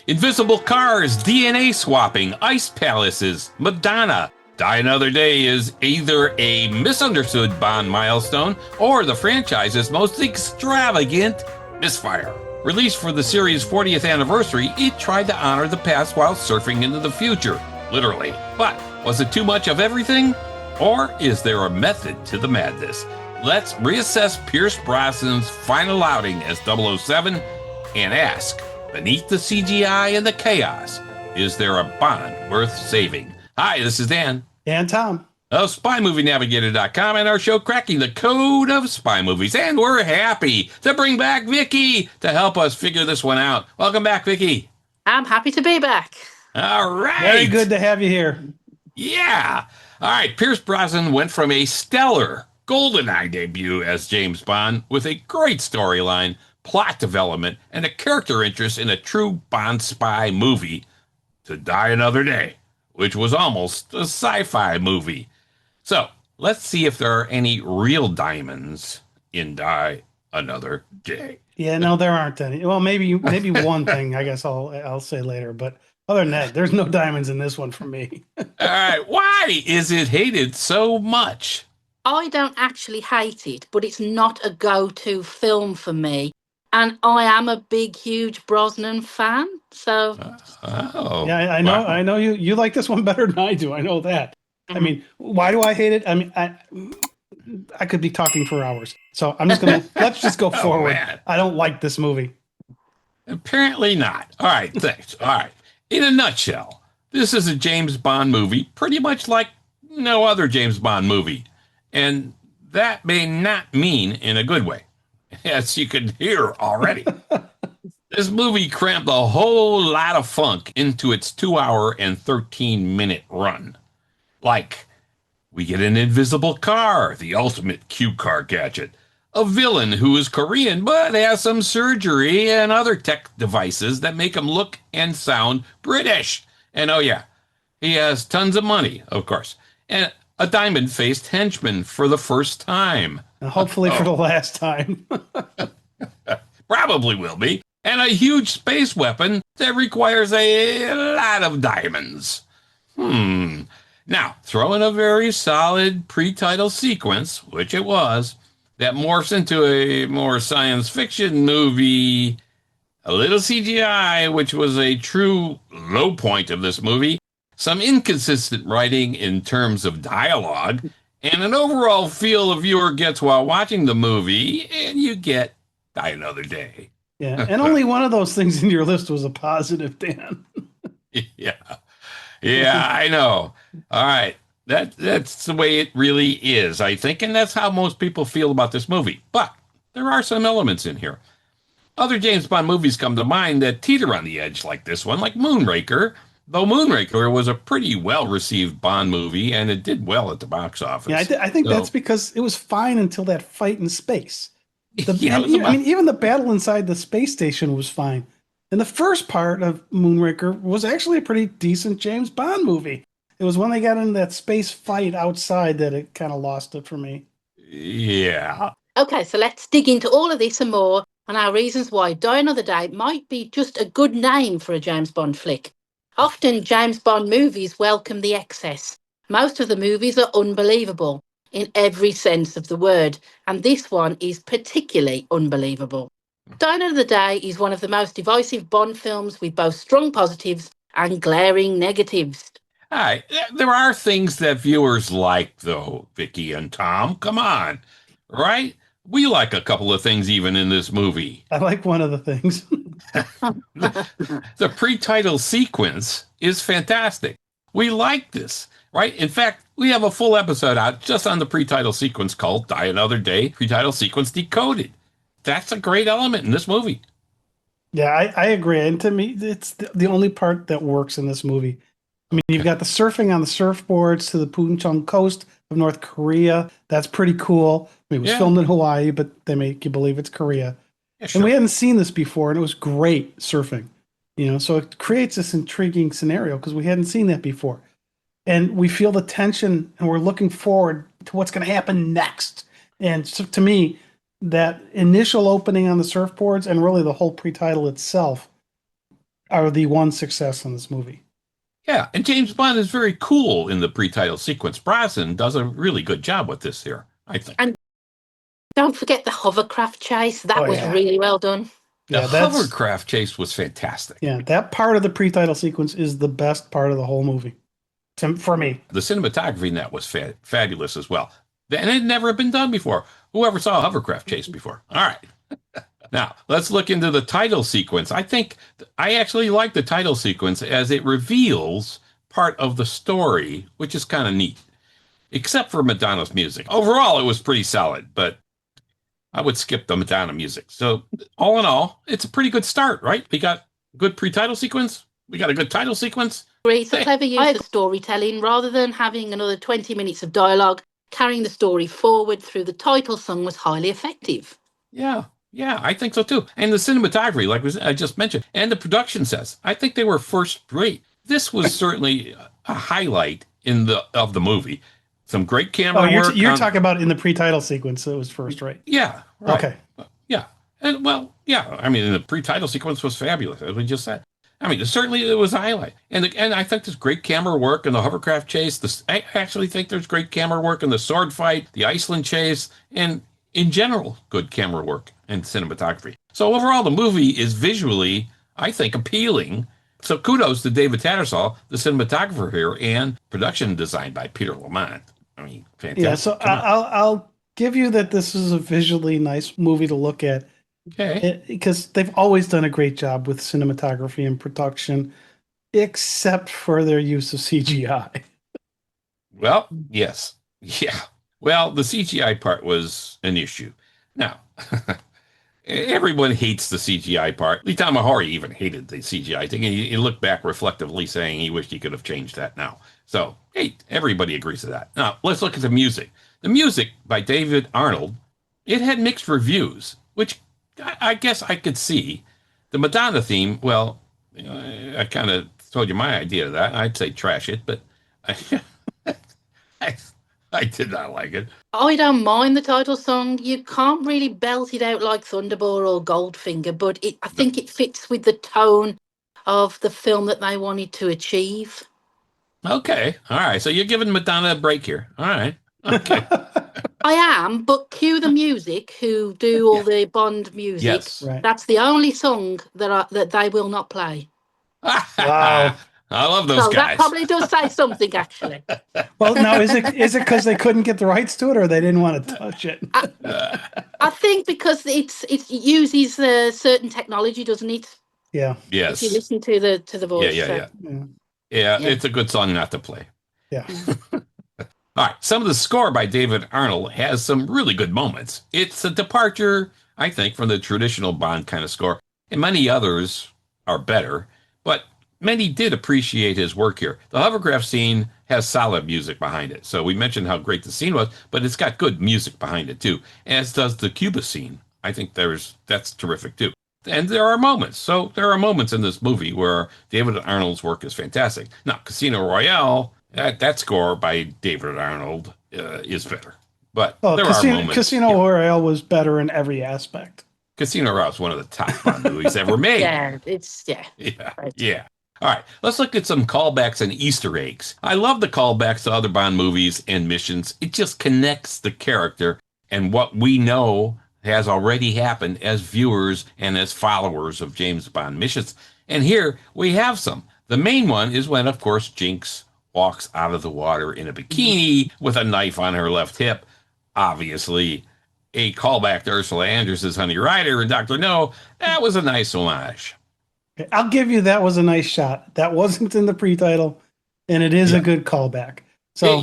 Invisible cars, DNA swapping, ice palaces, Madonna. Die Another Day is either a misunderstood Bond milestone or the franchise's most extravagant misfire. Released for the series' 40th anniversary, it tried to honor the past while surfing into the future, literally. But was it too much of everything? Or is there a method to the madness? Let's reassess Pierce Brosnan's final outing as 007 and ask, beneath the CGI and the chaos, is there a Bond worth saving? Hi, this is Dan. And Tom. Of SpyMovieNavigator.com and our show Cracking the Code of Spy Movies. And we're happy to bring back Vicky to help us figure this one out. Welcome back, Vicky. I'm happy to be back. All right. Very good to have you here. Yeah. All right. Pierce Brosnan went from a stellar GoldenEye debut as James Bond with a great storyline, plot development, and a character interest in a true Bond spy movie to Die Another Day, which was almost a sci-fi movie. So let's see if there are any real diamonds in Die Another Day. Yeah, no, there aren't any. Well, maybe one thing. I guess I'll say later. But other than that, there's no diamonds in this one for me. All right, why is it hated so much? I don't actually hate it, but it's not a go-to film for me. And I am a big, huge Brosnan fan. So, Yeah, I know. Wow. I know you like this one better than I do. I know that. I mean, why do I hate it? I mean, I could be talking for hours. So I'm just gonna let's just go forward. Man. I don't like this movie. Apparently not. All right, thanks. All right. In a nutshell, this is a James Bond movie, pretty much like no other James Bond movie, and that may not mean in a good way, as you can hear already. This movie crammed a whole lot of funk into its 2-hour and 13-minute run. Like, we get an invisible car, the ultimate cue car gadget, a villain who is Korean but has some surgery and other tech devices that make him look and sound British. And oh yeah, he has tons of money, of course, and a diamond-faced henchman for the first time. Hopefully for the last time. Probably will be. And a huge space weapon that requires a lot of diamonds. Now, throw in a very solid pre-title sequence, which it was, that morphs into a more science fiction movie, a little CGI, which was a true low point of this movie, some inconsistent writing in terms of dialogue, and an overall feel a viewer gets while watching the movie, and you get Die Another Day. Yeah, and only one of those things in your list was a positive, Dan. Yeah, I know. All right. That's the way it really is, I think, and that's how most people feel about this movie. But there are some elements in here. Other James Bond movies come to mind that teeter on the edge like this one, like Moonraker, though Moonraker was a pretty well-received Bond movie, and it did well at the box office. Yeah, I think that's because it was fine until that fight in space. Yeah, even the battle inside the space station was fine. And the first part of Moonraker was actually a pretty decent James Bond movie. It was when they got into that space fight outside that it kind of lost it for me. Yeah. Okay, so let's dig into all of this and more and our reasons why Die Another Day might be just a good name for a James Bond flick. Often James Bond movies welcome the excess. Most of the movies are unbelievable in every sense of the word, and this one is particularly unbelievable. Die Another Day is one of the most divisive Bond films with both strong positives and glaring negatives. All right. There are things that viewers like, though, Vicky and Tom. Come on. Right? We like a couple of things even in this movie. I like one of the things. The pre-title sequence is fantastic. We like this, right? In fact, we have a full episode out just on the pre-title sequence called Die Another Day, pre-title sequence decoded. That's a great element in this movie. Yeah, I agree. And to me, it's the only part that works in this movie. I mean, you've got the surfing on the surfboards to the Puncheon coast of North Korea. That's pretty cool. I mean, it was filmed in Hawaii, but they make you believe it's Korea. Yeah, sure. And we hadn't seen this before, and it was great surfing. So it creates this intriguing scenario because we hadn't seen that before. And we feel the tension, and we're looking forward to what's going to happen next. And so to me, that initial opening on the surfboards and really the whole pre-title itself are the one success in this movie. Yeah, and James Bond is very cool in the pre-title sequence. Brosnan does a really good job with this here, I think. And don't forget the hovercraft chase. That Oh, was yeah. really well done. The Yeah, that's hovercraft chase was fantastic. yeah. That part of the pre-title sequence is the best part of the whole movie, for me. The cinematography in that was fabulous as well. And it had never been done before. Whoever saw a hovercraft chase before? All right. Now, let's look into the title sequence. I actually like the title sequence as it reveals part of the story, which is kind of neat, except for Madonna's music. Overall, it was pretty solid, but I would skip the Madonna music. So, all in all, it's a pretty good start, right? We got a good pre-title sequence. We got a good title sequence. It's a clever use of storytelling rather than having another 20 minutes of dialogue. Carrying the story forward through the title song was highly effective. Yeah, I think so too. And the cinematography, like I just mentioned, and the production sets, I think they were first rate. This was certainly a highlight of the movie. Some great camera work. You're talking about in the pre-title sequence. It was first rate. Yeah. Right. Okay. Yeah. And well, yeah. I mean, the pre-title sequence was fabulous, as we just said. I mean, certainly it was a highlight. And I think there's great camera work in the hovercraft chase. I actually think there's great camera work in the sword fight, the Iceland chase, and in general, good camera work and cinematography. So overall, the movie is visually, I think, appealing. So kudos to David Tattersall, the cinematographer here, and production design by Peter Lamont. I mean, fantastic. Yeah, so I'll give you that this is a visually nice movie to look at. Okay. Because they've always done a great job with cinematography and production, except for their use of CGI. Well, yes. Yeah. Well, the CGI part was an issue. Now, everyone hates the CGI part. Lee Tamahori even hated the CGI thing. And he looked back reflectively saying he wished he could have changed that now. So, hey, everybody agrees to that. Now, let's look at the music. The music by David Arnold, it had mixed reviews, which I guess I could see. The Madonna theme, well, I kind of told you my idea of that. I'd say trash it, but I did not like it. I don't mind the title song. You can't really belt it out like Thunderball or Goldfinger, but I think it fits with the tone of the film that they wanted to achieve. Okay. All right. So you're giving Madonna a break here. All right. Okay. I am, but cue the music, who do all the Bond music. Yes. Right. That's the only song that they will not play. Wow. I love those So guys. that probably does say something, actually. Well, now is it because they couldn't get the rights to it, or they didn't want to touch it? I think because it uses certain technology, doesn't it? Yeah. Yes. If you listen to the voice. Yeah. Yeah. Yeah, it's a good song not to play. Yeah. All right. Some of the score by David Arnold has some really good moments. It's a departure, I think, from the traditional Bond kind of score, and many others are better, but many did appreciate his work here. The hovercraft scene has solid music behind it. So we mentioned how great the scene was, but it's got good music behind it too, as does the Cuba scene. I think that's terrific too. And there are moments. So there are moments in this movie where David Arnold's work is fantastic. Now, Casino Royale, that score by David Arnold is better. But there are moments. Casino Royale was better in every aspect. Casino Royale is one of the top Bond movies ever made. Yeah. All right, let's look at some callbacks and Easter eggs. I love the callbacks to other Bond movies and missions. It just connects the character and what we know has already happened as viewers and as followers of James Bond missions. And here we have some. The main one is when, of course, Jinx walks out of the water in a bikini with a knife on her left hip. Obviously, a callback to Ursula Andress' Honey Rider and Dr. No. That was a nice homage. I'll give you that was a nice shot. That wasn't in the pre-title, and it is a good callback. So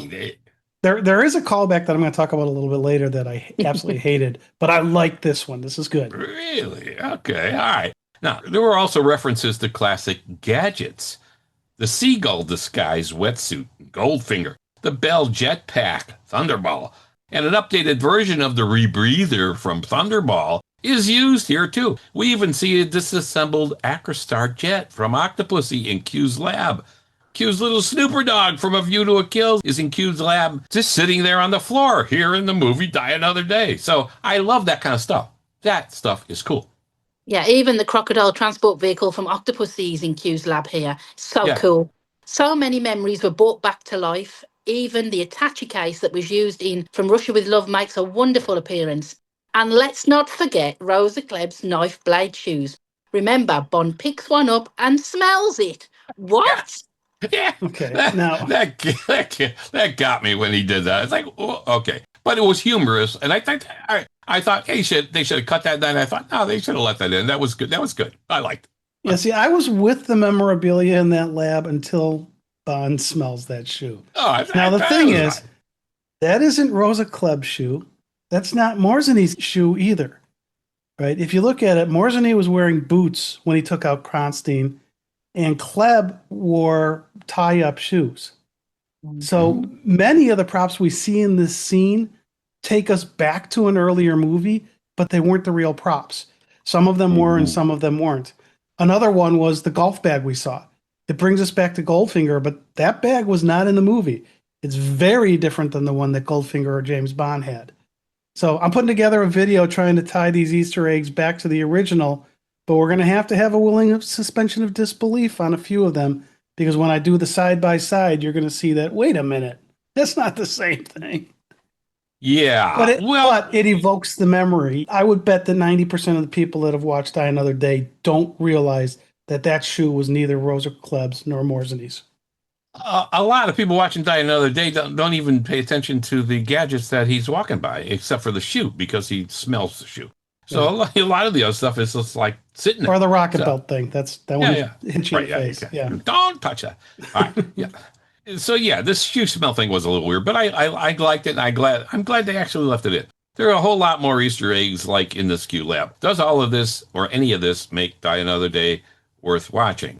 there is a callback that I'm going to talk about a little bit later that I absolutely hated, but I like this one. This is good. Really? Okay. All right. Now, there were also references to classic gadgets. The seagull disguise wetsuit, Goldfinger, the Bell jetpack, Thunderball, and an updated version of the rebreather from Thunderball is used here too. We even see a disassembled Acrostar jet from Octopussy in Q's lab. Q's little snooper dog from A View to a Kill is in Q's lab, just sitting there on the floor here in the movie Die Another Day. So I love that kind of stuff. That stuff is cool. Yeah, even the crocodile transport vehicle from Octopussy is in Q's lab here. So Yeah. cool. So many memories were brought back to life. Even the attache case that was used in From Russia with Love makes a wonderful appearance. And let's not forget Rosa Klebb's knife blade shoes. Remember, Bond picks one up and smells it. Yeah. What? Yeah. Okay, That, now that got me when he did that. It's like, oh, okay. But it was humorous. And I thought, hey, they should have cut that down. I thought, no, they should have let that in. That was good. That was good. I liked yeah, it. see, I was with the memorabilia in that lab until Bond smells that shoe. Now the thing is, that isn't Rosa Klebb's shoe. That's not Morzany's shoe either, right? If you look at it, Morzany was wearing boots when he took out Kronstein, and Klebb wore tie-up shoes. So many of the props we see in this scene take us back to an earlier movie, but they weren't the real props. Some of them were and some of them weren't. Another one was the golf bag we saw. It brings us back to Goldfinger, but that bag was not in the movie. It's very different than the one that Goldfinger or James Bond had. So I'm putting together a video trying to tie these Easter eggs back to the original, but we're going to have a willing suspension of disbelief on a few of them, because when I do the side by side, you're going to see that, wait a minute, that's not the same thing. Yeah. But it evokes the memory. I would bet that 90% of the people that have watched Die Another Day don't realize that shoe was neither Rosa Klebb's nor Morzany's. A lot of people watching Die Another Day don't even pay attention to the gadgets that he's walking by, except for the shoe, because he smells the shoe. So a lot of the other stuff is just like sitting there. Or the rocket belt thing. That one hit you in the face. Okay. Yeah. Don't touch that. All right. Yeah. So this shoe smell thing was a little weird, but I liked it, and I'm glad they actually left it in. There are a whole lot more Easter eggs like in this Q lab. Does all of this or any of this make Die Another Day worth watching?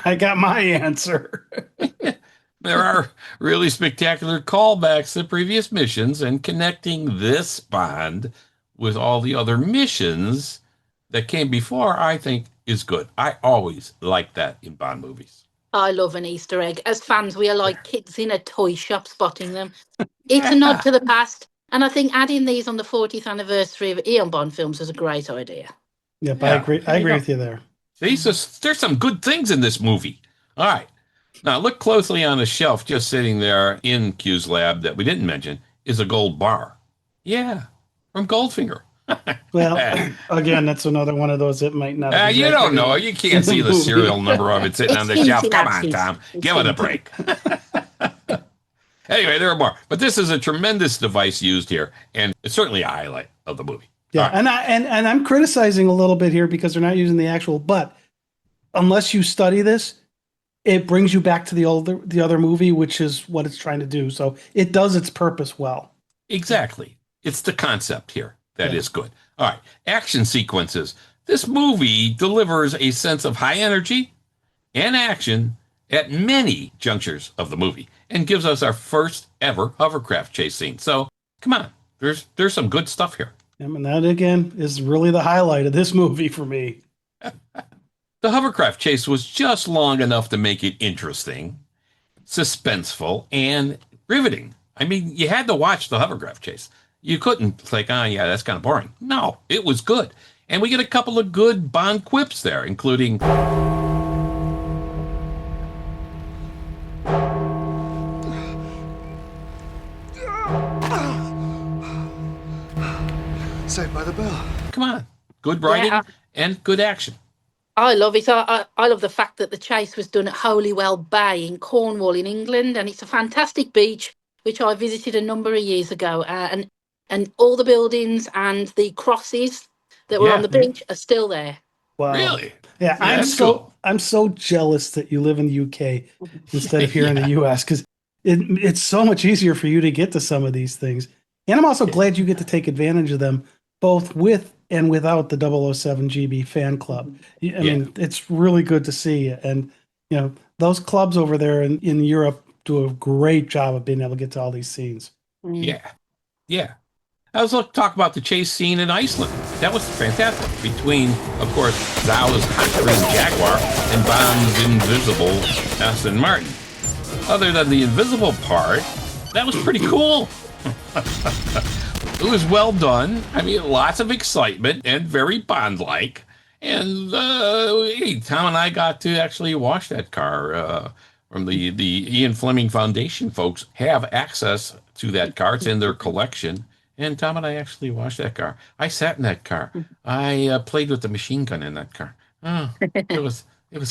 I got my answer. There are really spectacular callbacks to previous missions, and connecting this Bond with all the other missions that came before, I think, is good. I always like that in Bond movies. I love an Easter egg. As fans, we are like kids in a toy shop spotting them. It's a nod to the past, and I think adding these on the 40th anniversary of Eon Bond films was a great idea. Yep, I agree. I agree with you there. There's some good things in this movie. All right. Now, look closely on the shelf just sitting there in Q's lab that we didn't mention is a gold bar. Yeah, from Goldfinger. Well, again, that's another one of those that might not. You don't know. You can't see the serial number of it sitting on the shelf. Come on, Tom. Give it a break. Anyway, there are more. But this is a tremendous device used here, and it's certainly a highlight of the movie. Yeah, right. and I'm criticizing a little bit here because they're not using the actual, but unless you study this, it brings you back to the other movie, which is what it's trying to do. So it does its purpose well. Exactly. It's the concept here that is good. All right. Action sequences. This movie delivers a sense of high energy and action at many junctures of the movie and gives us our first ever hovercraft chase scene. So come on, there's some good stuff here. And that, again, is really the highlight of this movie for me. The hovercraft chase was just long enough to make it interesting, suspenseful, and riveting. I mean, you had to watch the hovercraft chase. You couldn't think, that's kind of boring. No, it was good. And we get a couple of good Bond quips there, including... Saved by the Bell. Come on. Good writing and good action. I love it. I love the fact that the chase was done at Holywell Bay in Cornwall in England, and it's a fantastic beach, which I visited a number of years ago. And all the buildings and the crosses that were on the beach are still there. Wow. Really? Yeah, I'm so jealous that you live in the UK instead of here in the US, because it's so much easier for you to get to some of these things. And I'm also glad you get to take advantage of them, both with and without the 007 GB fan club. I mean, it's really good to see. And, those clubs over there in Europe do a great job of being able to get to all these scenes. Yeah. Let's talk about the chase scene in Iceland. That was fantastic. Between, of course, Zau's hot green Jaguar and Bond's invisible Aston Martin. Other than the invisible part, that was pretty cool. It was well done. I mean, lots of excitement and very Bond-like. And hey, Tom and I got to actually wash that car from the Ian Fleming Foundation. Folks have access to that car. It's in their collection. And Tom and I actually washed that car. I sat in that car. I played with the machine gun in that car. Oh, it was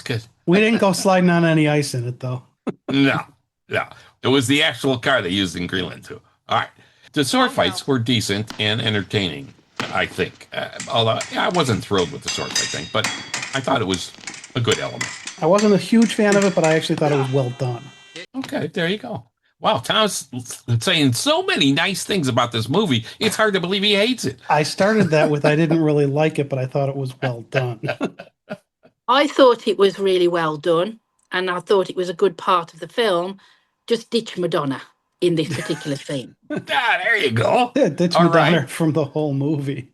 good. We didn't go sliding on any ice in it, though. No, no. It was the actual car they used in Greenland, too. All right. The sword fights were decent and entertaining, I think. Although I wasn't thrilled with the sword fight thing, but I thought it was a good element. I wasn't a huge fan of it, but I actually thought it was well done. Okay, there you go. Wow, Tom's saying so many nice things about this movie, it's hard to believe he hates it. I started that with I didn't really like it, but I thought it was well done. I thought it was really well done, and I thought it was a good part of the film. Just ditch Madonna in this particular scene. There you go. Yeah, ditch All Madonna right. from the whole movie.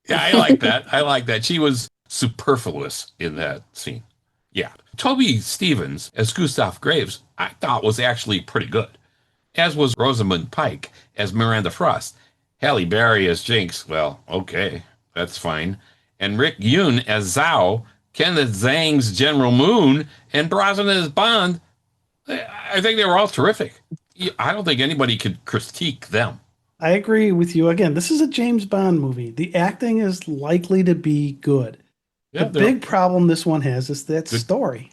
Yeah, I like that. I like that. She was superfluous in that scene. Yeah. Toby Stevens as Gustav Graves, I thought was actually pretty good, as was Rosamund Pike as Miranda Frost. Halle Berry as Jinx, well, okay, that's fine. And Rick Yoon as Zhao, Kenneth Zhang's General Moon, and Brosnan as Bond. I think they were all terrific. I don't think anybody could critique them. I agree with you. Again, this is a James Bond movie. The acting is likely to be good. Yeah, the big problem this one has is that story.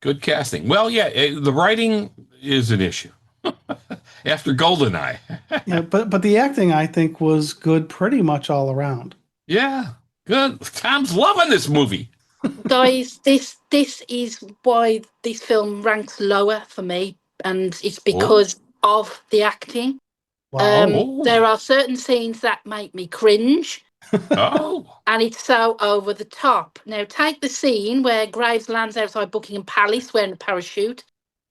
Good casting. Well, yeah, the writing is an issue. After GoldenEye. Yeah, but the acting, I think, was good pretty much all around. Yeah, good. Tom's loving this movie. Guys, this is why this film ranks lower for me, and it's because of the acting. Wow. There are certain scenes that make me cringe. And it's so over the top. Now, take the scene where Graves lands outside Buckingham Palace wearing a parachute.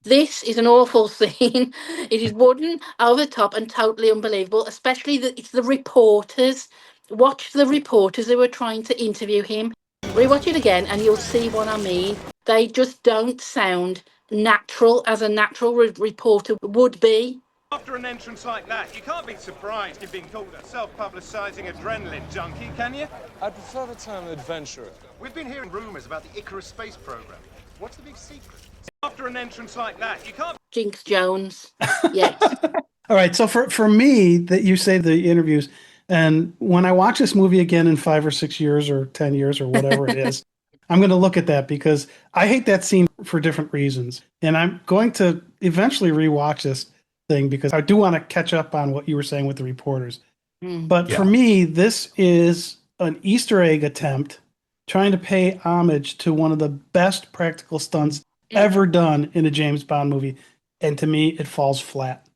This is an awful scene. It is wooden, over the top, and totally unbelievable, especially that it's the reporters. Watch the reporters who are trying to interview him. Rewatch it again and you'll see what I mean. They just don't sound natural as a natural reporter would be. After an entrance like that, you can't be surprised you're being called a self-publicising adrenaline junkie, can you? I prefer the term adventurer. We've been hearing rumours about the Icarus space program. What's the big secret? After an entrance like that, you can't... Jinx Jones. Yes. All right. So for me, that you say the interviews, and when I watch this movie again in 5 or 6 years or 10 years or whatever it is, I'm going to look at that because I hate that scene for different reasons. And I'm going to eventually rewatch this thing because I do want to catch up on what you were saying with the reporters. But for me, this is an Easter egg attempt trying to pay homage to one of the best practical stunts ever done in a James Bond movie. And to me, it falls flat.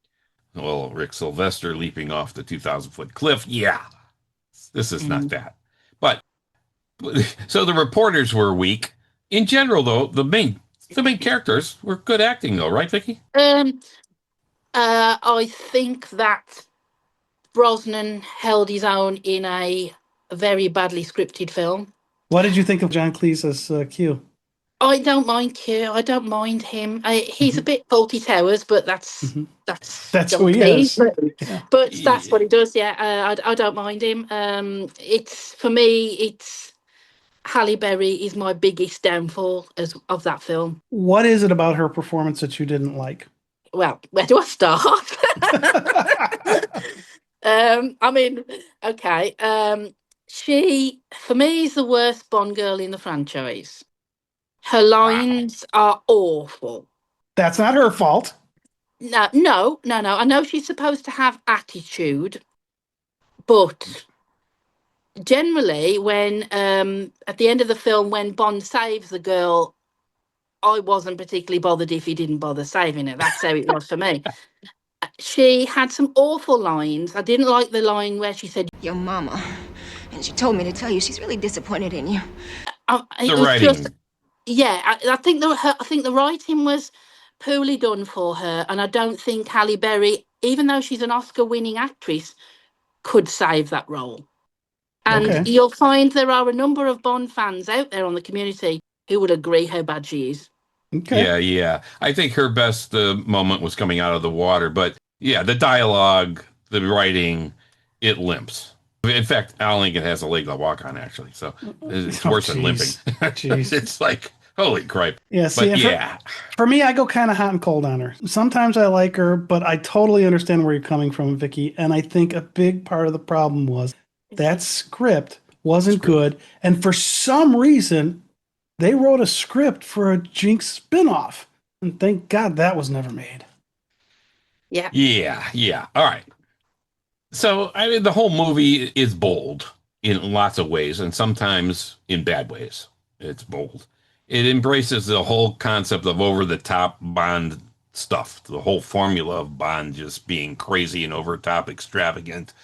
Well, Rick Sylvester leaping off the 2,000-foot cliff. Yeah, this is not that. But so the reporters were weak. In general, though, the main characters were good acting, though, right, Vicky? I think that Brosnan held his own in a very badly scripted film. What did you think of John Cleese as Q? I don't mind Q. I don't mind him. He's a bit faulty towers, but that's who he is. But that's what he does. Yeah, I don't mind him. It's for me. It's Halle Berry is my biggest downfall of that film. What is it about her performance that you didn't like? Well, where do I start? I mean, okay. She, for me, is the worst Bond girl in the franchise. Her lines are awful. That's not her fault. No. I know she's supposed to have attitude, but generally, when at the end of the film, when Bond saves the girl, I wasn't particularly bothered if he didn't bother saving her. That's how it was for me. She had some awful lines. I didn't like the line where she said, "Your mama," and she told me to tell you she's really disappointed in you. The writing. I think the writing was poorly done for her, and I don't think Halle Berry, even though she's an Oscar-winning actress, could save that role. And you'll find there are a number of Bond fans out there on the community who would agree how bad she is. Okay. Yeah. I think her best moment was coming out of the water, but yeah, the dialogue, the writing, it limps. In fact, I don't think it has a leg to walk on, actually. So it's worse than limping. Jeez. It's like, holy crap. Yeah, see, But yeah. for me, I go kind of hot and cold on her. Sometimes I like her, but I totally understand where you're coming from, Vicky. And I think a big part of the problem was that script wasn't good. And for some reason, they wrote a script for a Jinx spinoff. And thank God that was never made. Yeah. Yeah. All right. So, I mean, the whole movie is bold in lots of ways, and sometimes in bad ways. It's bold. It embraces the whole concept of over-the-top Bond stuff, the whole formula of Bond just being crazy and over-top extravagant.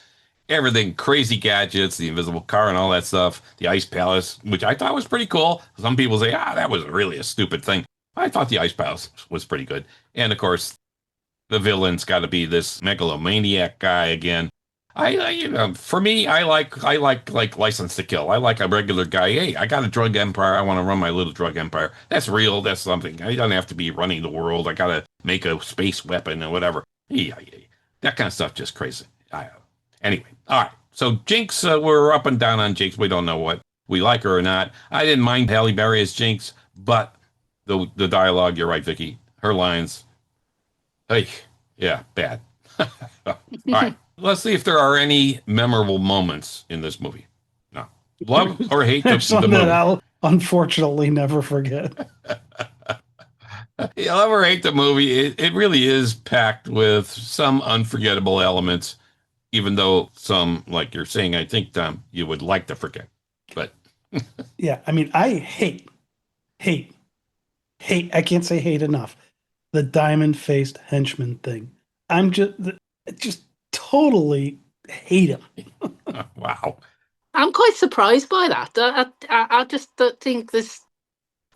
Everything, crazy gadgets, the invisible car and all that stuff, the Ice Palace, which I thought was pretty cool. Some people say, that was really a stupid thing. I thought the Ice Palace was pretty good. And, of course, the villain's got to be this megalomaniac guy again. For me, I like License to Kill. I like a regular guy. Hey, I got a drug empire. I want to run my little drug empire. That's real. That's something. I don't have to be running the world. I got to make a space weapon or whatever. Yeah. That kind of stuff, just crazy. Anyway, all right. So Jinx, we're up and down on Jinx. We don't know what we like her or not. I didn't mind Halle Berry as Jinx, but the dialogue, you're right, Vicky. Her lines, hey, yeah, bad. All right. Let's see if there are any memorable moments in this movie. No. Love or hate the Something movie. that I'll unfortunately never forget. You love or hate the movie. It really is packed with some unforgettable elements, even though some, like you're saying, I think, Tom, you would like to forget. But Yeah, I mean, I hate, I can't say hate enough. The diamond-faced henchman thing. I'm just totally hate him. wow. I'm quite surprised by that. I just don't think there's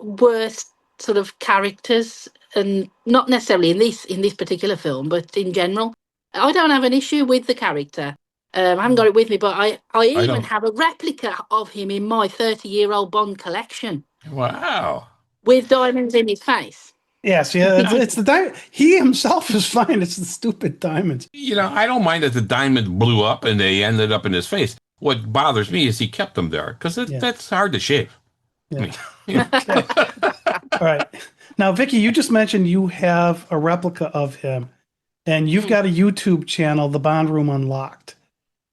worse sort of characters, and not necessarily in this particular film, but in general. I don't have an issue with the character. I haven't got it with me, but I even don't. have a replica of him in my 30-year-old Bond collection Wow. with diamonds in his face. Yes, yeah, it's the diamond. He himself is fine. It's the stupid diamonds. I don't mind that the diamond blew up and they ended up in his face. What bothers me is he kept them there because that's hard to shave. Yeah. I mean, All right. Now, Vicky, you just mentioned you have a replica of him, and you've got a YouTube channel, The Bond Room Unlocked,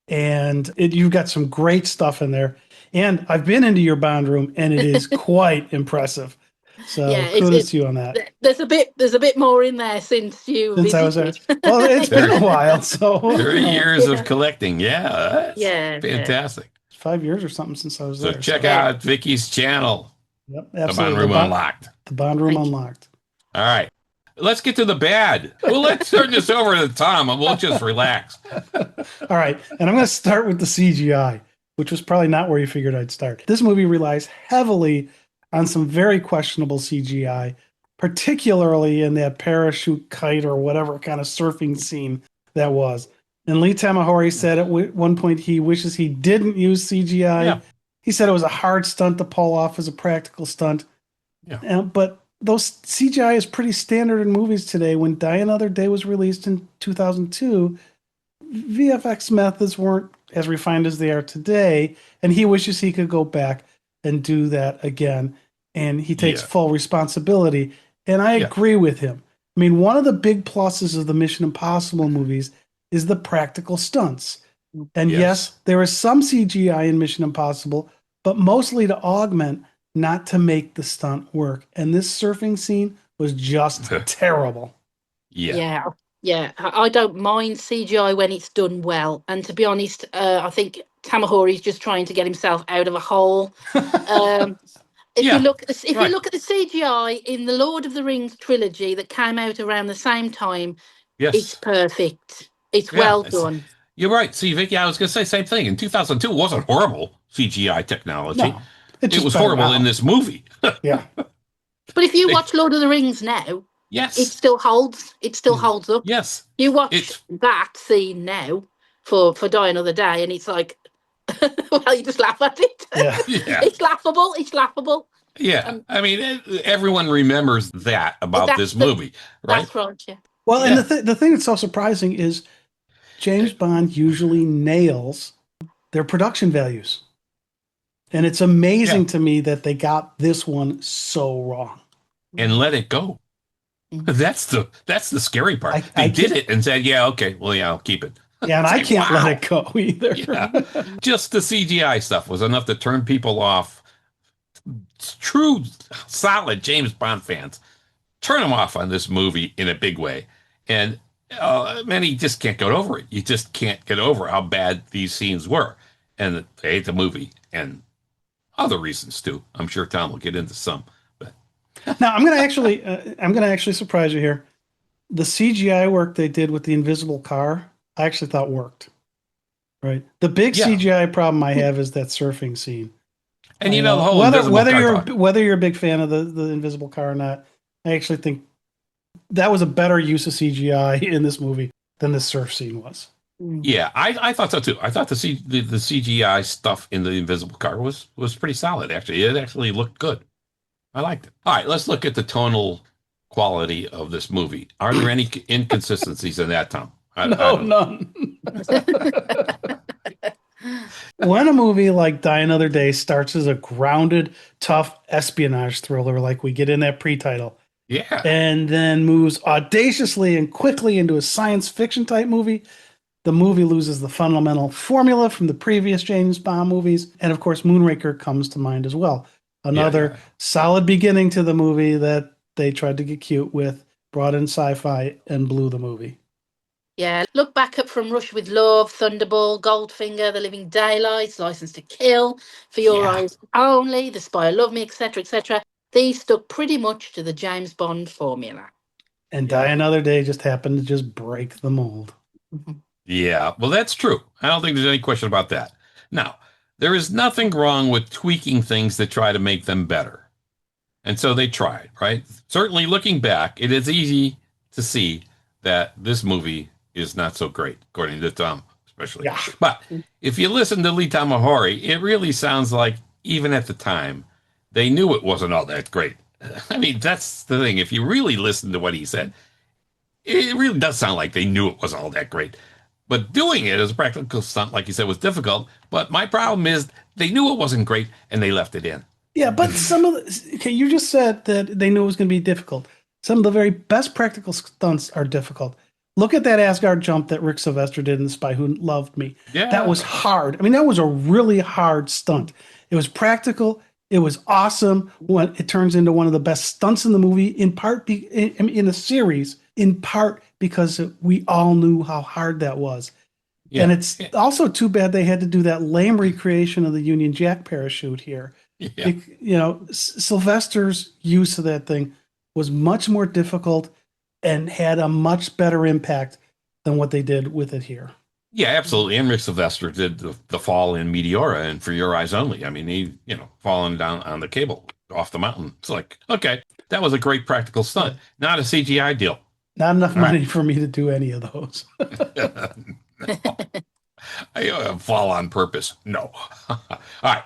and you've got some great stuff in there. And I've been into your Bond room, and it is quite impressive. So kudos to you on that. There's a bit more in there since you Since I was there. visited. Well, it's been a while. So 30 years of collecting. Yeah. That's fantastic. 5 years or something since I was So there. check out Vicky's channel. Yep, The absolutely. Bond Room Unlocked. The Bond Room Unlocked. All right. Let's get to the bad. Well, let's turn this over to Tom and we'll just relax. All right. And I'm going to start with the CGI, which was probably not where you figured I'd start. This movie relies heavily on some very questionable CGI, particularly in that parachute kite or whatever kind of surfing scene that was. And Lee Tamahori said at one point he wishes he didn't use CGI. Yeah. He said it was a hard stunt to pull off as a practical stunt. Yeah. But those CGI is pretty standard in movies today. When Die Another Day was released in 2002, VFX methods weren't as refined as they are today, and he wishes he could go back and do that again. And he takes full responsibility. And I agree with him. I mean, one of the big pluses of the Mission Impossible movies is the practical stunts. And yes, there is some CGI in Mission Impossible, but mostly to augment, not to make the stunt work. And this surfing scene was just terrible. Yeah. I don't mind CGI when it's done well. And to be honest, I think Tamahori's just trying to get himself out of a hole. If you look at the CGI in the Lord of the Rings trilogy that came out around the same time, it's perfect. It's well done. You're right. See, Vicky, I was going to say the same thing. In 2002, it wasn't horrible CGI technology. No, it was horrible in this movie. Yeah. But if you watch Lord of the Rings now, it still holds. It still holds up. Yes. You watch that scene now for Die Another Day, and it's like, well, you just laugh at it. Yeah. It's laughable. It's laughable. Yeah. I mean, everyone remembers that about this movie, right? That's right, yeah. Well, and the thing that's so surprising is James Bond usually nails their production values. And it's amazing to me that they got this one so wrong. And let it go. That's the scary part. They did it and said, yeah, okay, well, yeah, I'll keep it. Yeah, and I can't let it go either. Yeah. Just the CGI stuff was enough to turn people off. True, solid James Bond fans turn them off on this movie in a big way. And many just can't get over it. You just can't get over how bad these scenes were. And they hate the movie and other reasons too. I'm sure Tom will get into some. But now I'm going to actually surprise you here. The CGI work they did with the invisible car, I actually thought worked. Right. The big CGI problem I have is that surfing scene. And the whole whether you're a big fan of the invisible car or not, I actually think that was a better use of CGI in this movie than the surf scene was. Yeah, I thought so too. I thought the CGI stuff in the invisible car was pretty solid. Actually, it actually looked good. I liked it. All right, let's look at the tonal quality of this movie. Are there any inconsistencies in that, Tom? No, none. When a movie like Die Another Day starts as a grounded, tough espionage thriller, like we get in that pre-title, and then moves audaciously and quickly into a science fiction type movie, the movie loses the fundamental formula from the previous James Bond movies. And of course, Moonraker comes to mind as well. Another solid beginning to the movie that they tried to get cute with, brought in sci-fi, and blew the movie. Yeah, look back up from Rush with Love, Thunderball, Goldfinger, The Living Daylights, License to Kill, For Your Eyes Only, The Spy Who Loved Me, etc., etc. These stuck pretty much to the James Bond formula. And Die Another Day just happened to just break the mold. Yeah, well, that's true. I don't think there's any question about that. Now, there is nothing wrong with tweaking things to try to make them better. And so they tried, right? Certainly looking back, it is easy to see that this movie is not so great, according to Tom, especially. Yeah. But if you listen to Lee Tamahori, it really sounds like, even at the time, they knew it wasn't all that great. I mean, that's the thing. If you really listen to what he said, it really does sound like they knew it wasn't all that great. But doing it as a practical stunt, like you said, was difficult. But my problem is they knew it wasn't great, and they left it in. Yeah, but some of the... you just said that they knew it was going to be difficult. Some of the very best practical stunts are difficult. Look at that Asgard jump that Rick Sylvester did in The Spy Who Loved Me. Yeah. That was hard. I mean, that was a really hard stunt. It was practical. It was awesome. When it turns into one of the best stunts in the movie, in part in the series, in part because we all knew how hard that was. Yeah. And it's also too bad they had to do that lame recreation of the Union Jack parachute here. Yeah. Sylvester's use of that thing was much more difficult and had a much better impact than what they did with it here. Yeah, absolutely. And Rick Sylvester did the fall in Meteora and For Your Eyes Only. I mean, he, falling down on the cable off the mountain. It's like, okay, that was a great practical stunt, not a CGI deal. Not enough money for me to do any of those. I fall on purpose. No. All right.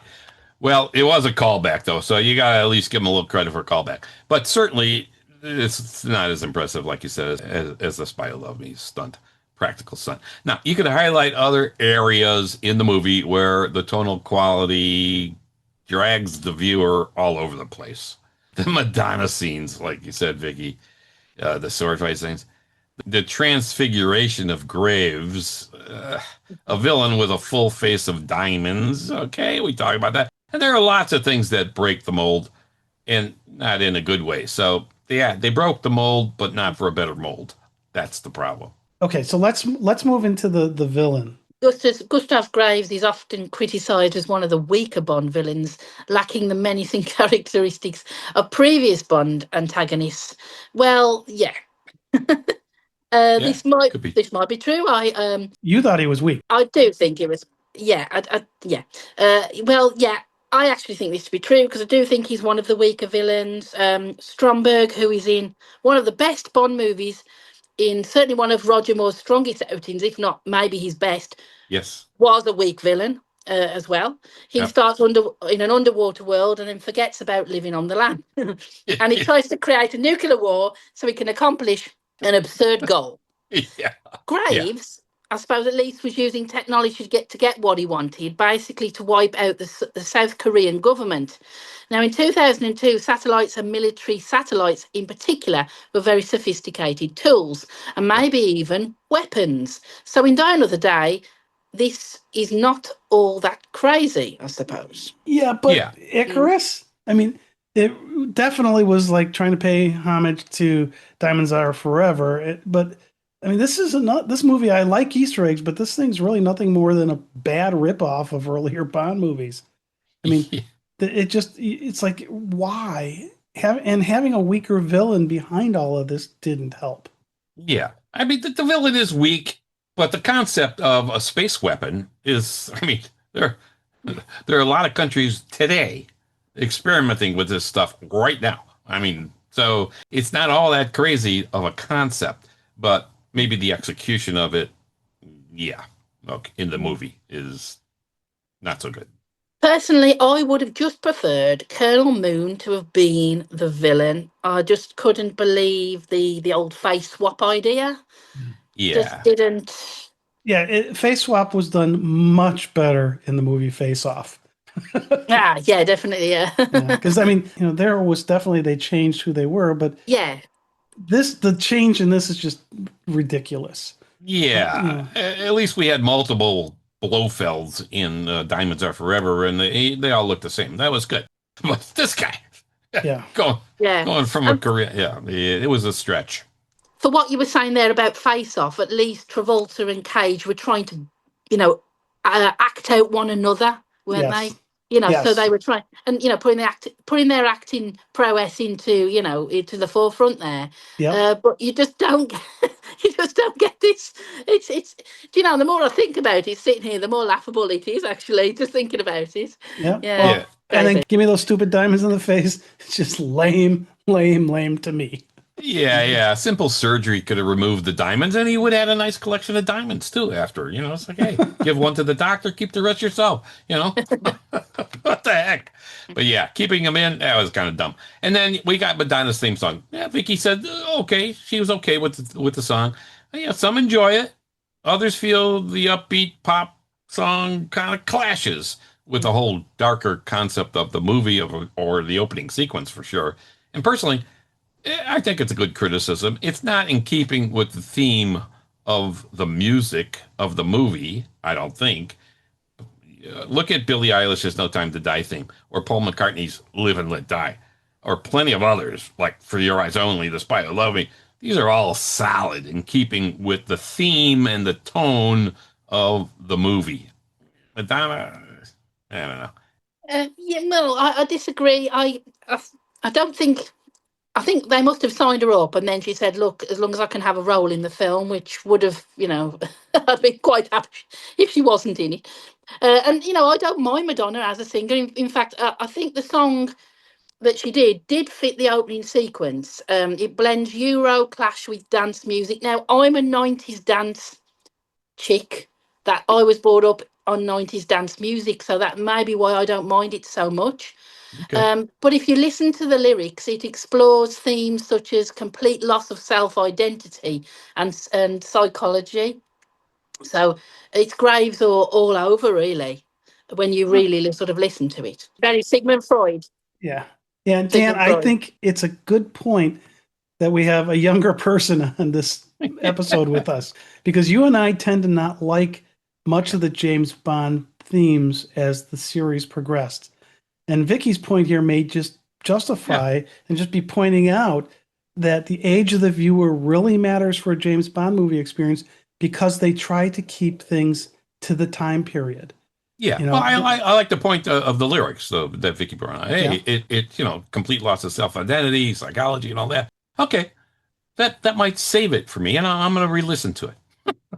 Well, it was a callback, though, so you got to at least give him a little credit for a callback. But certainly, it's not as impressive, like you said, as The Spy Who Loved Me stunt, practical stunt. Now, you could highlight other areas in the movie where the tonal quality drags the viewer all over the place. The Madonna scenes, like you said, Vicky, the sword fight scenes, the transfiguration of Graves, a villain with a full face of diamonds. Okay, we talk about that. And there are lots of things that break the mold, and not in a good way. So, yeah, they broke the mold, but not for a better mold. That's the problem. Okay, so let's move into the villain. Gustav Graves is often criticised as one of the weaker Bond villains, lacking the menacing characteristics of previous Bond antagonists. Well, yeah. This might be true. You thought he was weak. I do think it was. Yeah. I actually think this to be true because I do think he's one of the weaker villains. Stromberg, who is in one of the best Bond movies, in certainly one of Roger Moore's strongest outings, if not maybe his best, was a weak villain as well. He starts in an underwater world and then forgets about living on the land. And he tries to create a nuclear war so he can accomplish an absurd goal. Graves I suppose at least was using technology to get what he wanted, basically to wipe out the South Korean government. Now, in 2002, satellites and military satellites in particular were very sophisticated tools and maybe even weapons. So, in Die Another Day, this is not all that crazy, I suppose. Yeah, but Yeah. Icarus, I mean, it definitely was like trying to pay homage to Diamonds Are Forever. But I mean, this is not this movie. I like Easter eggs, but this thing's really nothing more than a bad ripoff of earlier Bond movies. I mean, it's like why having a weaker villain behind all of this didn't help. Yeah. I mean, the villain is weak, but the concept of a space weapon is, I mean, there are a lot of countries today experimenting with this stuff right now. I mean, so it's not all that crazy of a concept, but maybe the execution of it, yeah, okay, in the movie is not so good. Personally, I would have just preferred Colonel Moon to have been the villain. I just couldn't believe the old face swap idea. Just Yeah. didn't. Yeah, Face Swap was done much better in the movie Face Off. Ah, yeah, definitely, yeah. Yeah, because I mean, there was definitely they changed who they were, but Yeah, the change in this is just ridiculous. Yeah. At least we had multiple Blofelds in Diamonds Are Forever, and they all looked the same. That was good. But this guy, Yeah. going yeah. going from a Korean, yeah, it was a stretch. For what you were saying there about Face Off, at least Travolta and Cage were trying to, you know, act out one another, weren't Yes. they? So Yes. they were trying, and putting their acting prowess into the forefront there. Yep. But you just don't, you just don't get this. It's. The more I think about it, sitting here, the more laughable it is. Actually, just thinking about it. Yep. Yeah. Well, Yeah. and then Crazy. give me those stupid diamonds in the face. It's just lame, lame, lame to me. Yeah. Simple surgery could have removed the diamonds, and he would have had a nice collection of diamonds too. After, it's like, hey, give one to the doctor, keep the rest yourself. What the heck? But yeah, keeping him in, that was kind of dumb. And then we got Madonna's theme song. Yeah, Vicky said okay, she was okay with the song. Yeah, some enjoy it, others feel the upbeat pop song kind of clashes with the whole darker concept of the movie or the opening sequence for sure. And personally, I think it's a good criticism. It's not in keeping with the theme of the music of the movie, I don't think. Look at Billie Eilish's No Time to Die theme, or Paul McCartney's Live and Let Die, or plenty of others, like For Your Eyes Only, The Spy Who Loved Me. These are all solid in keeping with the theme and the tone of the movie. Madonna, I don't know. Yeah, well, I disagree. I don't think. I think they must have signed her up, and then she said, "Look, as long as I can have a role in the film," which would have, I'd be quite happy if she wasn't in it. And I don't mind Madonna as a singer. In fact, I think the song that she did fit the opening sequence. It blends Euro clash with dance music. Now, I'm a '90s dance chick. That I was brought up on '90s dance music, so that may be why I don't mind it so much. Okay. But if you listen to the lyrics, it explores themes such as complete loss of self-identity and psychology. So it's Graves all over, really, when you really sort of listen to it. Very Sigmund Freud. Yeah. Yeah. Dan, Sigmund I Freud. think it's a good point that we have a younger person on this episode with us because you and I tend to not like much of the James Bond themes as the series progressed. And Vicky's point here may just justify and just be pointing out that the age of the viewer really matters for a James Bond movie experience because they try to keep things to the time period. Yeah, well, I like the point of the lyrics that Vicky brought on. Hey, it complete loss of self identity, psychology, and all that. Okay, that might save it for me, and I'm going to re-listen to it.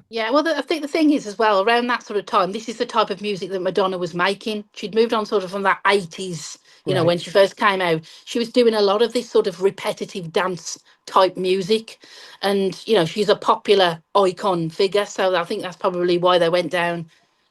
Yeah, well, I think the thing is as well, around that sort of time, this is the type of music that Madonna was making. She'd moved on sort of from that 80s, Right. when she first came out. She was doing a lot of this sort of repetitive dance type music. And, she's a popular icon figure. So I think that's probably why they went down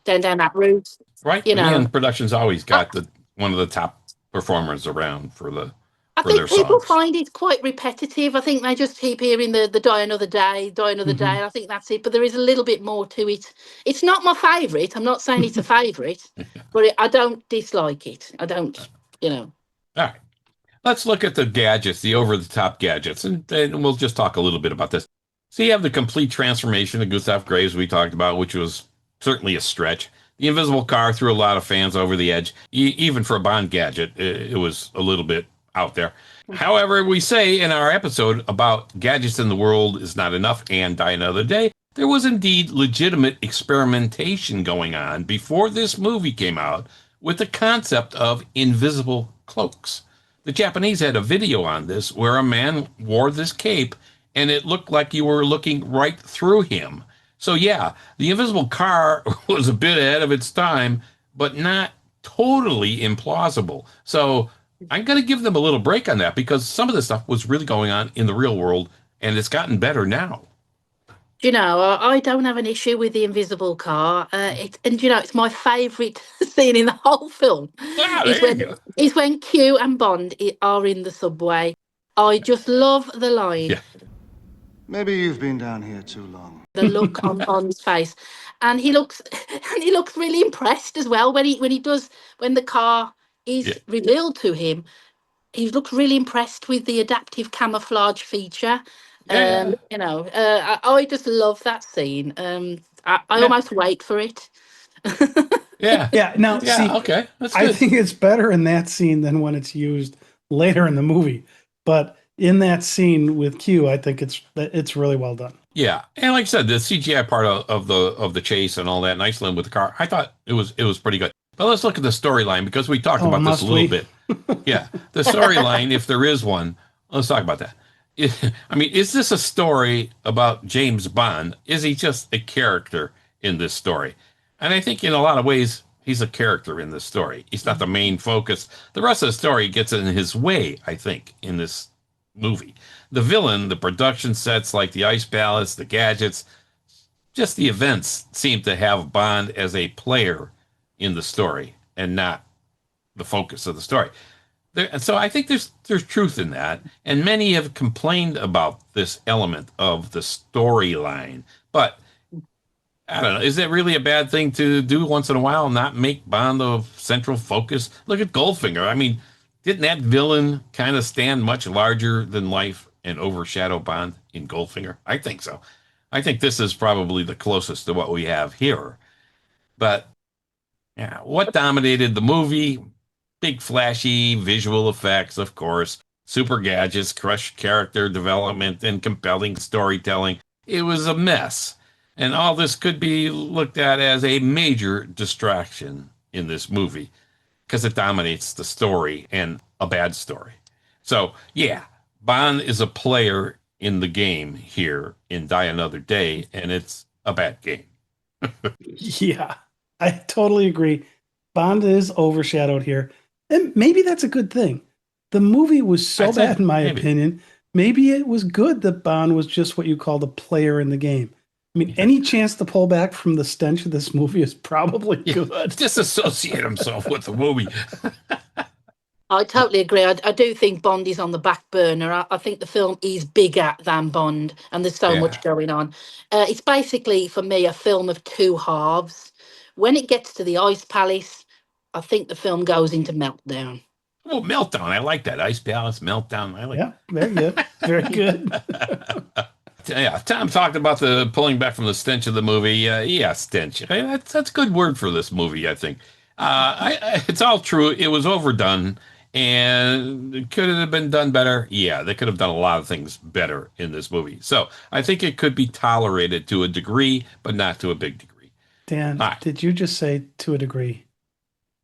that route. Right, You know, and production's always got one of the top performers around for the I for their think people songs. find it quite repetitive. I think they just keep hearing the die another day, die another day. And I think that's it. But there is a little bit more to it. It's not my favourite. I'm not saying it's a favourite, but I don't dislike it. I don't, you know. All right. Let's look at the gadgets, the over-the-top gadgets, and we'll just talk a little bit about this. So you have the complete transformation of Gustav Graves we talked about, which was certainly a stretch. The invisible car threw a lot of fans over the edge. Even for a Bond gadget, it was a little bit out there. However, we say in our episode about gadgets in the world is not enough and Die Another Day, there was indeed legitimate experimentation going on before this movie came out with the concept of invisible cloaks. The Japanese had a video on this where a man wore this cape and it looked like you were looking right through him. So yeah, the invisible car was a bit ahead of its time, but not totally implausible. So I'm going to give them a little break on that because some of this stuff was really going on in the real world and it's gotten better now. You know, I don't have an issue with the invisible car. It's my favourite scene in the whole film. Ah, Is there you when go. is when Q and Bond are in the subway. I just love the line, Yeah. Maybe you've been down here too long. the look on Bond's face, and he looks and he looks really impressed as well when the car Yeah. is revealed to him. He looks really impressed with the adaptive camouflage feature. Yeah. I just love that scene. I Now, almost wait for it. Yeah. yeah. Now, Yeah. see, Okay. That's I good. think it's better in that scene than when it's used later in the movie. But in that scene with Q, I think it's really well done. Yeah, and like I said, the CGI part of the chase and all that, in Iceland with the car, I thought it was pretty good. But let's look at the storyline because we talked Oh, about this must a little we? bit. Yeah, the storyline, if there is one, let's talk about that. I mean, is this a story about James Bond? Is he just a character in this story? And I think in a lot of ways, he's a character in this story. He's not the main focus. The rest of the story gets in his way, I think, in this movie. The villain, the production sets like the Ice Palace, the gadgets, just the events seem to have Bond as a player in the story and not the focus of the story. So I think there's truth in that, and many have complained about this element of the storyline. But I don't know, is that really a bad thing to do once in a while? Not make Bond the central focus? Look at Goldfinger. I mean, didn't that villain kind of stand much larger than life and overshadow Bond in Goldfinger? I think so. I think this is probably the closest to what we have here. But yeah, what dominated the movie? Big flashy visual effects, of course, super gadgets, crushed character development, and compelling storytelling. It was a mess. And all this could be looked at as a major distraction in this movie because it dominates the story and a bad story. So, yeah, Bond is a player in the game here in Die Another Day, and it's a bad game. Yeah, I totally agree. Bond is overshadowed here. And maybe that's a good thing. The movie was so I'd say bad, in my maybe. opinion. Maybe it was good that Bond was just what you call the player in the game. I mean, any chance to pull back from the stench of this movie is probably good. Disassociate himself with the movie. I totally agree. I do think Bond is on the back burner. I think the film is bigger than Bond, and there's so Yeah. much going on. It's basically, for me, a film of two halves. When it gets to the Ice Palace, I think the film goes into meltdown. Oh, Meltdown. I like that. Ice Palace, Meltdown. I like Yeah, very good. Very good. Yeah, Tom talked about the pulling back from the stench of the movie. Yeah, stench. That's a good word for this movie, I think. It's all true. It was overdone, and could it have been done better? Yeah, they could have done a lot of things better in this movie. So I think it could be tolerated to a degree, but not to a big degree. Dan, Hi. did you just say to a degree?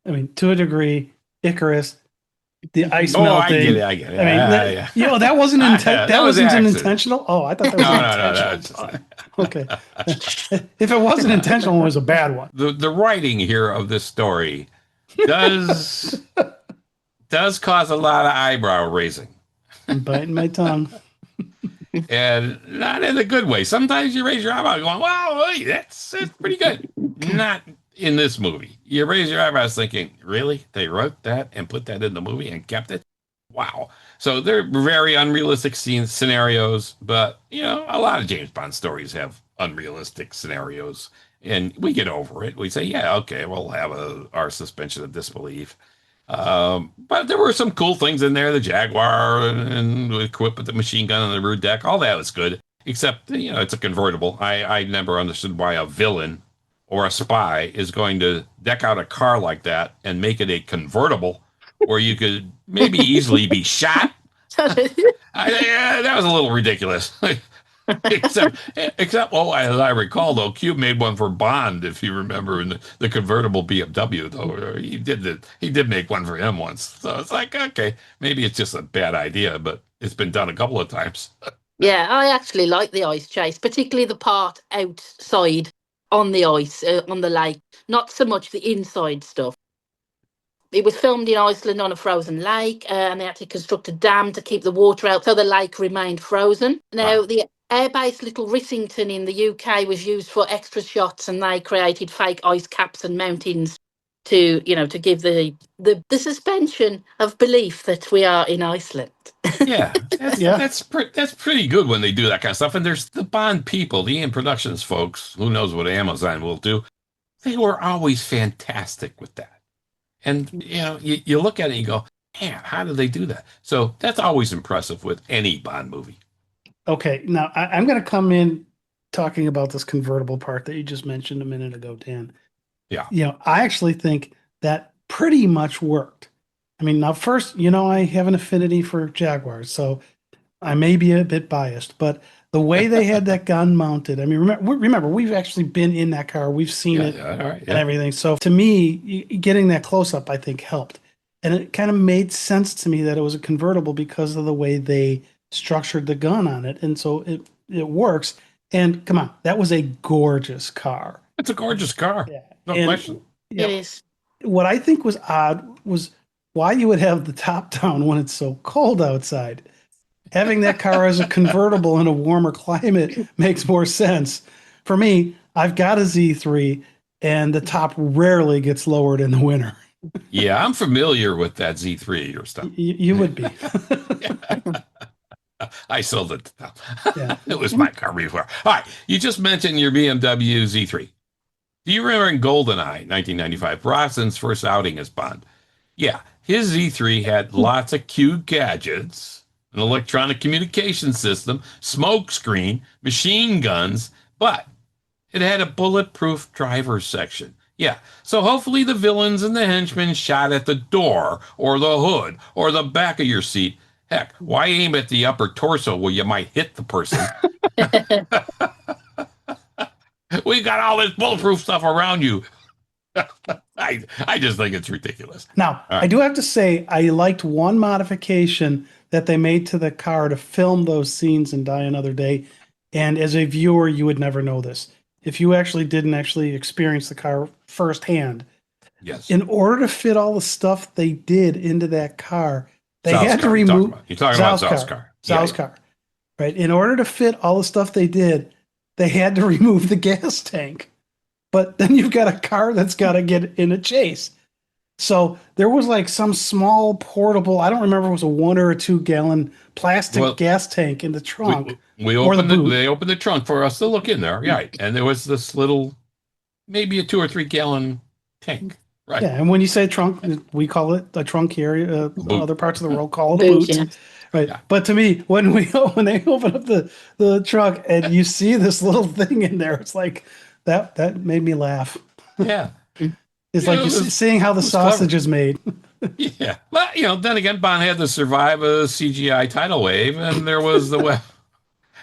I mean, to a degree, Icarus, the ice Oh, melting. I get it. I mean, Yeah. you know, that wasn't That that was wasn't an accident. intentional. Oh, I thought that was No, intentional. Okay. If it wasn't intentional, it was a bad one. The writing here of this story does cause a lot of eyebrow raising, I'm biting my tongue. and not in a good way. Sometimes you raise your eyebrow going, wow, hey, that's pretty good. Not in this movie. You raise your eyebrows thinking, really? They wrote that and put that in the movie and kept it? wow. So they're very unrealistic scenarios, but a lot of James Bond stories have unrealistic scenarios, and we get over it. We say, yeah, okay, we'll have our suspension of disbelief. But there were some cool things in there. The Jaguar and equipped with the machine gun on the rear deck. All that was good, except, it's a convertible. I never understood why a villain or a spy is going to deck out a car like that and make it a convertible where you could maybe easily be shot. That was a little ridiculous. except, well, as I recall, though, Cube made one for Bond, if you remember, in the convertible BMW. Though he did make one for him once. So it's like, okay, maybe it's just a bad idea, but it's been done a couple of times. Yeah, I actually like the ice chase, particularly the part outside on the ice, on the lake, not so much the inside stuff. It was filmed in Iceland on a frozen lake, and they had to construct a dam to keep the water out so the lake remained frozen. Now, Wow. the airbase Little Rissington in the UK was used for extra shots, and they created fake ice caps and mountains to give the suspension of belief that we are in Iceland. Yeah, Yeah. that's pretty good when they do that kind of stuff. And there's the Bond people, the Ian Productions folks. Who knows what Amazon will do? They were always fantastic with that. And you look at it and you go, man, how did they do that? So that's always impressive with any Bond movie. Okay, now I'm going to come in talking about this convertible part that you just mentioned a minute ago, Dan. Yeah. I actually think that pretty much worked. I mean, now first, I have an affinity for Jaguars, so I may be a bit biased, but the way they had that gun mounted, I mean, remember, we've actually been in that car, we've seen it All right, and everything. So to me, getting that close up, I think helped. And it kind of made sense to me that it was a convertible because of the way they structured the gun on it. And so it works. And come on, that was a gorgeous car. It's a gorgeous car. Yeah. No And, question. It is. What I think was odd was why you would have the top down when it's so cold outside. Having that car as a convertible in a warmer climate makes more sense. For me, I've got a Z3 and the top rarely gets lowered in the winter. Yeah, I'm familiar with that Z3 or stuff. You would be. I sold it. Yeah. It was my car before. All right, you just mentioned your BMW Z3. Do you remember in GoldenEye, 1995, Brosnan's first outing as Bond? Yeah, his Z3 had lots of cute gadgets, an electronic communication system, smoke screen, machine guns, but it had a bulletproof driver's section. Yeah, so hopefully the villains and the henchmen shot at the door or the hood or the back of your seat. Heck, why aim at the upper torso where you might hit the person? We got all this bulletproof stuff around you. I just think it's ridiculous. Now, All right. I do have to say, I liked one modification that they made to the car to film those scenes in Die Another Day. And as a viewer, you would never know this. If you actually didn't experience the car firsthand, Yes. in order to fit all the stuff they did into that car, they Zal's had to car, remove you're talking about Zal's Zal's car. Zal's Yeah. car. Right. In order to fit all the stuff they did, they had to remove the gas tank. But then you've got a car that's got to get in a chase. So there was like some small portable, I don't remember if it was a 1 or a 2 gallon plastic gas tank in the trunk. We or the opened boot. they opened the trunk for us to look in there. Right. And there was this little, maybe a 2 or 3 gallon tank. Right. Yeah, and when you say trunk, we call it a trunk here. Boot. Other parts of the world call it a boot. Yeah. Right. Yeah. But to me, when they open up the trunk and you see this little thing in there, it's like that made me laugh. Yeah. It's Yeah, like it you're was- seeing how the sausage clever. is made. Yeah. Well, then again, Bond had to survive a CGI tidal wave, and there was the weapon.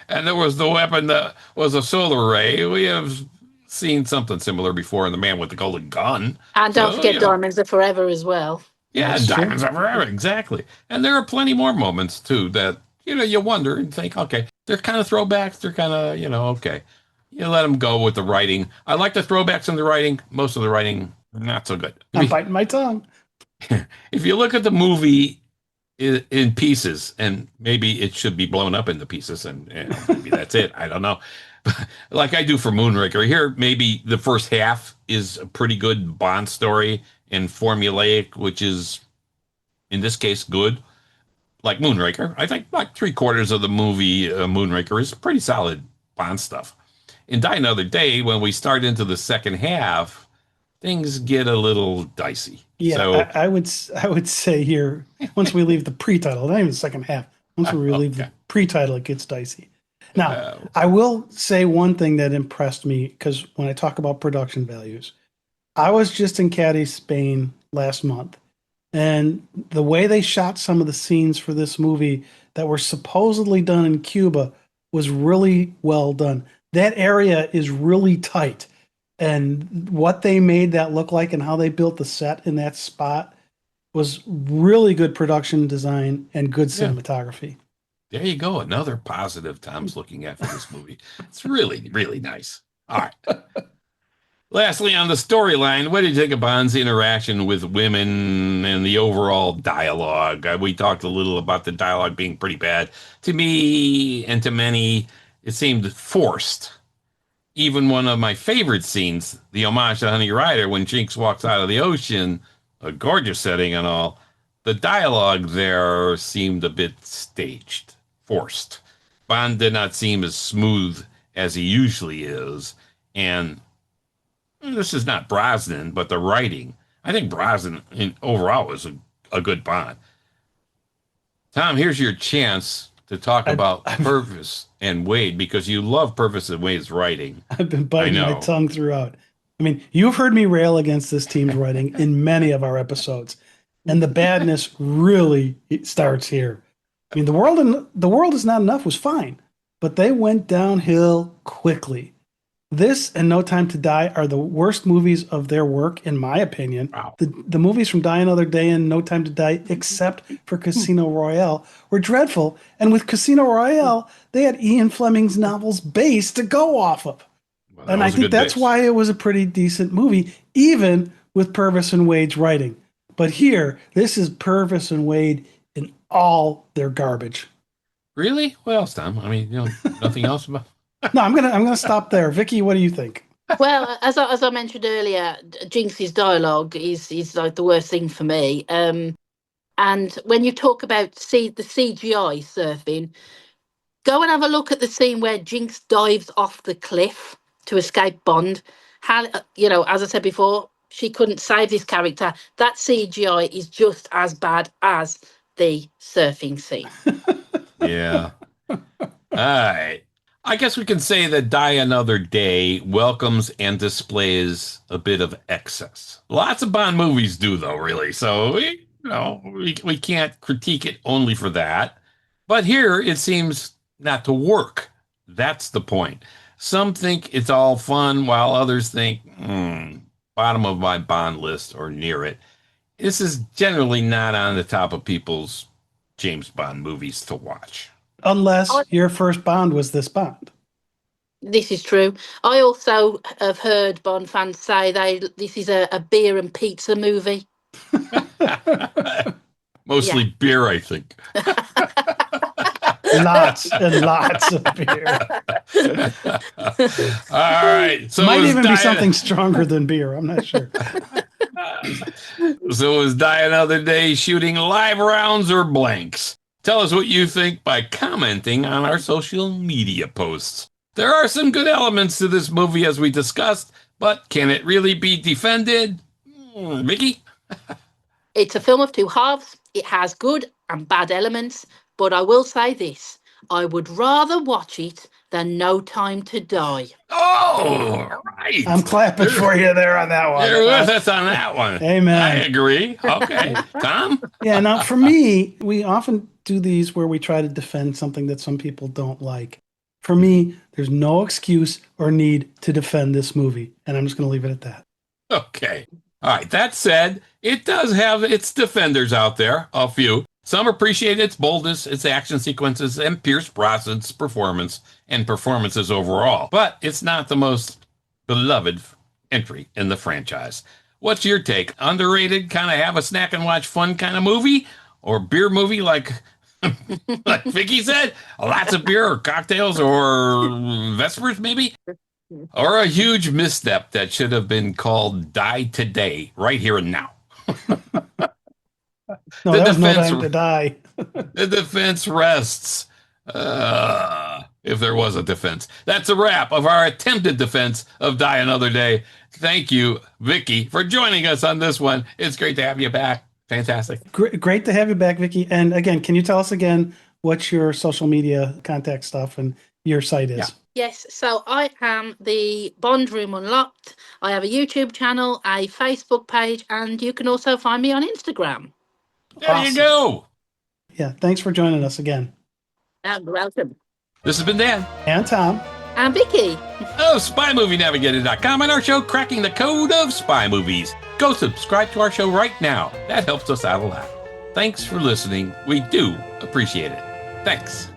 And there was the weapon that was a solar ray. We have seen something similar before in The Man with the Golden Gun. And don't So, forget you know. Diamonds Are Forever as well. Yeah, That's true. Diamonds Are Forever, exactly. And there are plenty more moments, too, that, you wonder and think, okay, they're kind of throwbacks. They're kind of, okay. You let them go with the writing. I like the throwbacks in the writing. Most of the writing, not so good. I'm biting my tongue. If you look at the movie in pieces, and maybe it should be blown up into pieces, and maybe that's it. I don't know. Like I do for Moonraker. Here, maybe the first half is a pretty good Bond story and formulaic, which is, in this case, good. like Moonraker. I think like 3/4 of the movie Moonraker is pretty solid Bond stuff. In Die Another Day, when we start into the second half, things get a little dicey. Yeah, So, I would say here, once we leave the pre-title, not even the second half, once we leave the okay. pre-title, it gets dicey. Now, Uh, I will say one thing that impressed me, because when I talk about production values, I was just in Cadiz, Spain last month, and the way they shot some of the scenes for this movie that were supposedly done in Cuba was really well done. That area is really tight. And what they made that look like and how they built the set in that spot was really good production design and good Yeah. cinematography. there you go. Another positive Tom's looking at for this movie. It's really, really nice. All right. Lastly, on the storyline, what did you think of Bond's interaction with women and the overall dialogue? We talked a little about the dialogue being pretty bad. To me and to many, it seemed forced. Even one of my favorite scenes, the homage to Honey Rider, when Jinx walks out of the ocean, a gorgeous setting and all, the dialogue there seemed a bit staged, forced. Bond did not seem as smooth as he usually is, and this is not Brosnan, but the writing. I think Brosnan overall was a good Bond. Tom, here's your chance to talk about Purvis and Wade because you love Purvis and Wade's writing. I've been I biting my know. tongue throughout. I mean, you've heard me rail against this team's writing in many of our episodes, and the badness really starts here. I mean, the world is not enough was fine, but they went downhill quickly. This and No Time to Die are the worst movies of their work, in my opinion. Wow. The movies from Die Another Day and No Time to Die, except for Casino Royale, were dreadful. And with Casino Royale, they had Ian Fleming's novel's base to go off of. Well, that And I was a think good that's base. why it was a pretty decent movie, even with Purvis and Wade's writing. But here, this is Purvis and Wade in all their garbage. Really? What else, Tom? I mean, nothing else about. No, I'm gonna stop there. Vicky, what do you think? Well, as I mentioned earlier, Jinx's dialogue is like the worst thing for me. And when you talk about the CGI surfing, go and have a look at the scene where Jinx dives off the cliff to escape Bond. How, as I said before, she couldn't save this character. That CGI is just as bad as the surfing scene. Yeah. All right. I guess we can say that Die Another Day welcomes and displays a bit of excess. Lots of Bond movies do, though, really. So, we can't critique it only for that. But here, it seems not to work. That's the point. Some think it's all fun, while others think, bottom of my Bond list or near it. This is generally not on the top of people's James Bond movies to watch. Unless your first Bond was this Bond. This is true. I also have heard Bond fans say this is a beer and pizza movie. Mostly beer, I think. Lots and lots of beer. All right. So Might even be something stronger than beer. I'm not sure. So is Die Another Day shooting live rounds or blanks? Tell us what you think by commenting on our social media posts. There are some good elements to this movie as we discussed, but can it really be defended? Vicky? It's a film of two halves. It has good and bad elements, but I will say this. I would rather watch it than No Time to Die. Oh, right. I'm clapping for you there on that one. You're with us on that one. Amen. I agree. Okay. Tom? Yeah, now for me, we often do these where we try to defend something that some people don't like. For me, there's no excuse or need to defend this movie, and I'm just going to leave it at that. Okay. All right. That said, it does have its defenders out there, a few. Some appreciate its boldness, its action sequences, and Pierce Brosnan's performance and performances overall. But it's not the most beloved entry in the franchise. What's your take? Underrated, kind of have a snack and watch fun kind of movie? Or beer movie like like Vicky said? Lots of beer or cocktails or Vespers maybe? Or a huge misstep that should have been called Die Today, right here and now. No, that was No Time to Die. The defense rests. If there was a defense. That's a wrap of our attempted defense of Die Another Day. Thank you, Vicky, for joining us on this one. It's great to have you back. Fantastic. Great to have you back, Vicky. And again, can you tell us again what your social media contact stuff and your site is? Yeah. Yes, so I am the Bond Room Unlocked. I have a YouTube channel, a Facebook page, and you can also find me on Instagram. There you go. Yeah, thanks for joining us again. You're welcome. This has been Dan And Tom. And Vicky. of SpyMovieNavigator.com and our show, Cracking the Code of Spy Movies. Go subscribe to our show right now. That helps us out a lot. Thanks for listening. We do appreciate it. Thanks.